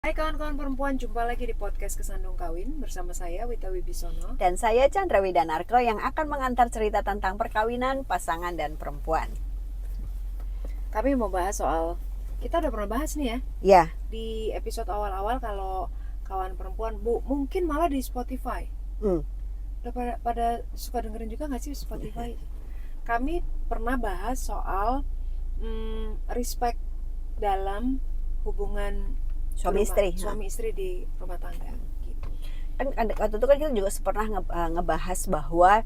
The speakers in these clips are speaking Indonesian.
Hai kawan-kawan perempuan, jumpa lagi di podcast Kesandung Kawin bersama saya Wita Wibisono. Dan saya Chandra Widanarko yang akan mengantar cerita tentang perkawinan, pasangan, dan perempuan. Kami mau bahas soal, kita udah pernah bahas nih ya Ya, di episode awal-awal kalau kawan perempuan, mungkin malah di Spotify. Udah pada suka dengerin juga gak sih Spotify? Kami pernah bahas soal respect dalam hubungan suami istri di rumah tangga gitu. Kan waktu itu kan kita juga pernah ngebahas bahwa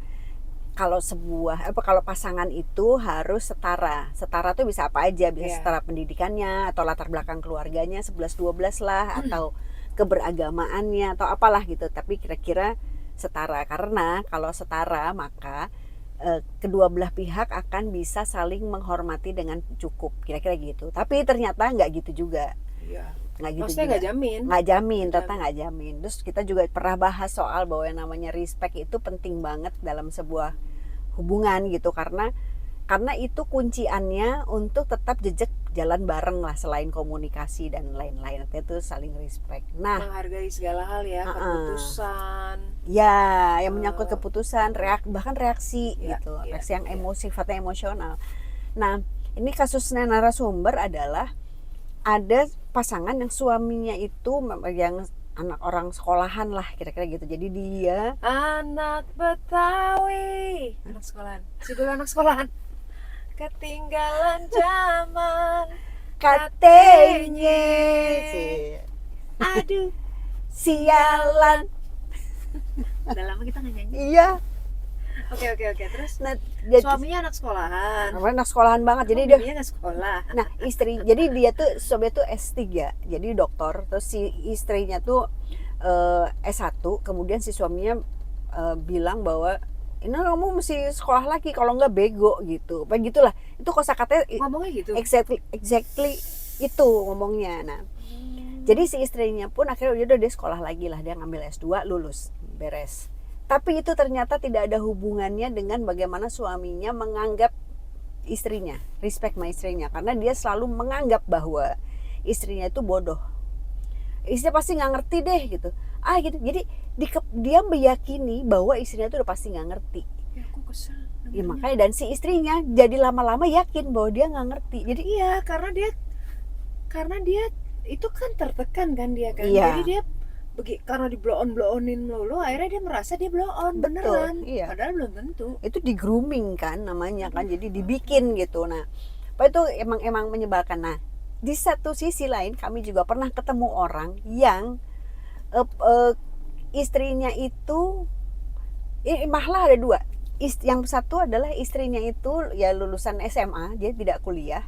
kalau pasangan itu harus setara. Setara tuh bisa apa aja, bisa setara pendidikannya atau latar belakang keluarganya 11-12 lah, atau keberagamaannya atau apalah gitu. Tapi kira-kira setara, karena kalau setara maka kedua belah pihak akan bisa saling menghormati dengan cukup, kira-kira gitu. Tapi ternyata nggak gitu juga. Iya. Nggak gitu Maksudnya juga. Nggak jamin, ternyata nggak jamin. Terus kita juga pernah bahas soal bahwa yang namanya respect itu penting banget dalam sebuah hubungan gitu, karena itu kunciannya untuk tetap jejak jalan bareng lah, selain komunikasi dan lain-lain, itu saling respect. Nah, menghargai segala hal ya, keputusan. Ya, yang menyangkut keputusan, bahkan reaksi gitu, reaksi yang sifatnya emosional. Nah, ini kasusnya narasumber adalah ada pasangan yang suaminya itu yang anak orang sekolahan lah, kira-kira gitu. Jadi dia anak Betawi, anak sekolahan. Si dulu anak sekolahan. Ketinggalan zaman katanya aduh sialan. Udah lama kita nggak nyanyi. Iya. Oke. Terus suaminya anak sekolahan banget. Jadi dia nggak sekolah. Nah, jadi dia tuh suaminya tuh S3, jadi dokter. Terus si istrinya tuh S1. Kemudian si suaminya bilang bahwa ini kamu mesti sekolah lagi, kalau nggak bego gitu. Apa gitulah. Itu kosakatanya ngomongnya gitu. Exactly itu ngomongnya. Nah, jadi si istrinya pun akhirnya udah dia sekolah lagi lah, dia ngambil S2, lulus, beres. Tapi itu ternyata tidak ada hubungannya dengan bagaimana suaminya menganggap istrinya, respect sama istrinya, karena dia selalu menganggap bahwa istrinya itu bodoh. Istrinya pasti nggak ngerti deh gitu. Gitu. Jadi dia meyakini bahwa istrinya itu udah pasti nggak ngerti. Ya, aku kesel. Ya makanya, dan si istrinya jadi lama-lama yakin bahwa dia nggak ngerti. Jadi iya, karena dia itu kan tertekan kan dia kan. Iya. Jadi dia karena di blow onin melulu, akhirnya dia merasa dia blow on beneran. Iya. Padahal belum tentu. Itu di grooming kan namanya kan, jadi dibikin gitu. Nah, apa itu emang menyebalkan. Nah, di satu sisi lain kami juga pernah ketemu orang yang istrinya itu malah ada dua. Yang satu adalah istrinya itu ya lulusan SMA, dia tidak kuliah.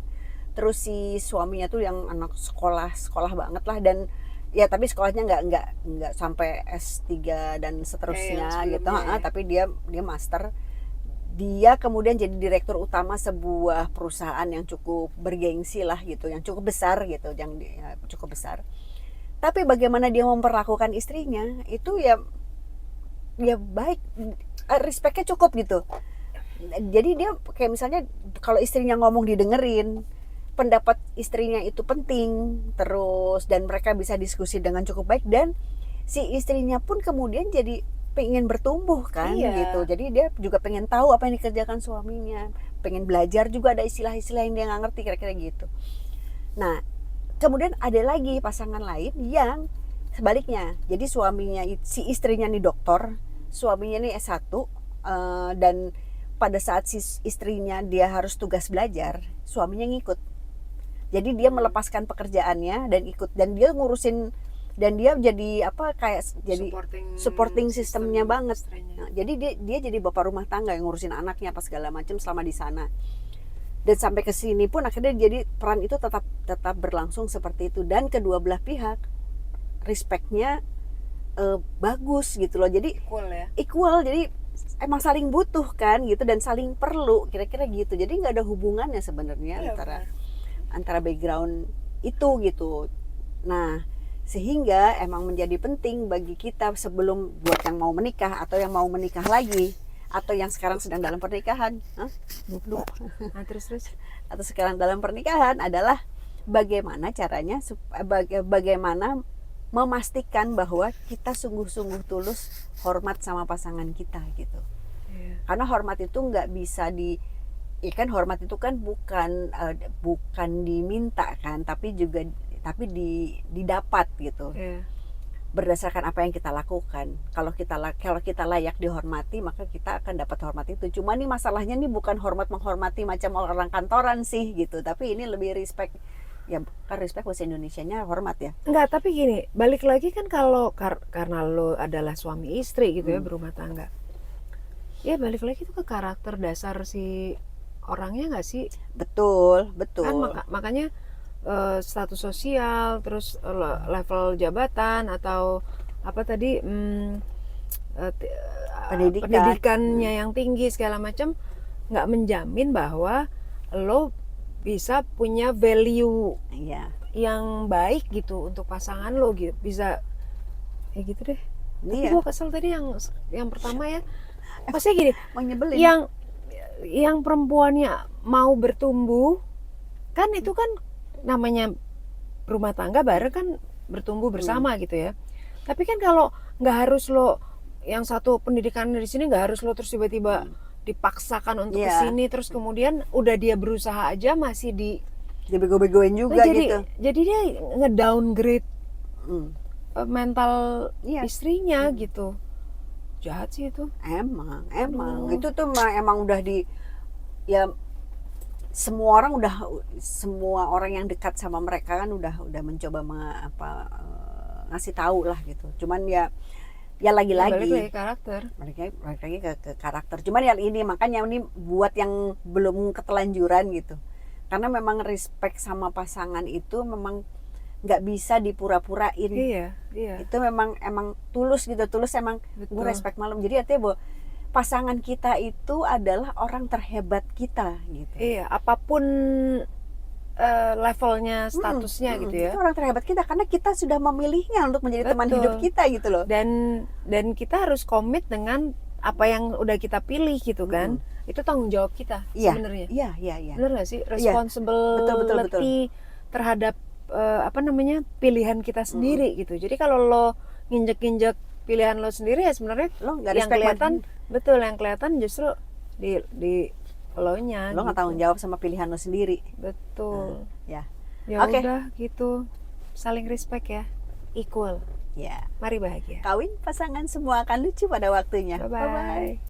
Terus si suaminya tuh yang anak sekolah banget lah, dan ya tapi sekolahnya nggak sampai S3 dan seterusnya gitu, tapi dia master. Dia kemudian jadi direktur utama sebuah perusahaan yang cukup bergengsi lah gitu, yang cukup besar gitu, cukup besar. Tapi bagaimana dia memperlakukan istrinya itu ya baik, respectnya cukup gitu. Jadi dia kayak misalnya kalau istrinya ngomong didengerin, pendapat istrinya itu penting terus, dan mereka bisa diskusi dengan cukup baik, dan si istrinya pun kemudian jadi pengen bertumbuh kan. Gitu. Jadi dia juga pengen tahu apa yang dikerjakan suaminya, pengen belajar juga, ada istilah-istilah yang dia nggak ngerti, kira-kira gitu. Nah, kemudian ada lagi pasangan lain yang sebaliknya. Jadi si istrinya nih dokter, suaminya nih S1, dan pada saat si istrinya dia harus tugas belajar, suaminya ngikut. Jadi dia melepaskan pekerjaannya dan ikut, dan dia ngurusin, dan dia jadi jadi supporting sistemnya banget. Nah, jadi dia jadi bapak rumah tangga yang ngurusin anaknya apa segala macam selama di sana. Dan sampai ke sini pun akhirnya jadi peran itu tetap berlangsung seperti itu, dan kedua belah pihak respectnya bagus gitu loh. Jadi equal, jadi emang saling butuh kan gitu, dan saling perlu, kira-kira gitu. Jadi nggak ada hubungannya sebenarnya antara background itu gitu. Nah, sehingga emang menjadi penting bagi kita sebelum buat yang mau menikah atau yang mau menikah lagi atau yang sekarang sedang dalam pernikahan, terus atau sekarang dalam pernikahan adalah bagaimana caranya bagaimana memastikan bahwa kita sungguh-sungguh tulus hormat sama pasangan kita gitu. Karena hormat itu nggak bisa kan hormat itu kan bukan diminta kan, tapi didapat gitu. Berdasarkan apa yang kita lakukan. Kalau kita layak dihormati, maka kita akan dapat hormat itu. Cuma nih masalahnya nih bukan menghormati macam orang kantoran sih gitu, tapi ini lebih respect. Ya kan respect bahasa Indonesianya hormat ya. Enggak, tapi gini, balik lagi kan kalau karena lo adalah suami istri gitu ya, berumah tangga. Ya balik lagi itu ke karakter dasar si orangnya nggak sih? Betul. Kan makanya status sosial, terus level jabatan atau apa tadi pendidikannya yang tinggi segala macam nggak menjamin bahwa lo bisa punya value yang baik gitu untuk pasangan lo gitu, bisa kayak gitu deh. Tapi gue kesel tadi yang pertama ya, maksudnya gini, yang perempuannya mau bertumbuh kan itu kan namanya rumah tangga bareng kan bertumbuh bersama gitu ya. Tapi kan kalau nggak harus lo yang satu pendidikan di sini nggak harus lo terus tiba-tiba dipaksakan untuk kesini terus kemudian udah dia berusaha aja masih dibego-begoin juga gitu. Jadi dia ngedowngrade mental istrinya gitu. Jahat sih itu. Emang itu tuh emang udah semua orang yang dekat sama mereka kan udah mencoba ngasih tahu lah gitu. Cuman ya lagi-lagi balik lagi ke karakter. Cuman ini makanya ini buat yang belum ketelanjuran gitu. Karena memang respect sama pasangan itu memang nggak bisa dipura-purain. Iya. Itu emang tulus emang gue respect malam. Jadi artinya bahwa pasangan kita itu adalah orang terhebat kita gitu. Iya, apapun levelnya, statusnya gitu ya. Itu orang terhebat kita karena kita sudah memilihnya untuk menjadi teman hidup kita gitu loh. Dan kita harus komit dengan apa yang udah kita pilih gitu kan. Itu tanggung jawab kita sebenarnya. Iya. Benar nggak sih? Responsibility terhadap pilihan kita sendiri gitu. Jadi kalau lo nginjek pilihan lo sendiri ya sebenarnya lo nggak yang kelihatan yang kelihatan justru di lo-nya. Lo nggak tanggung jawab sama pilihan lo sendiri. Betul. Ya Udah gitu, saling respect ya, equal. Ya. Mari bahagia. Kawin pasangan semua akan lucu pada waktunya. Bye bye.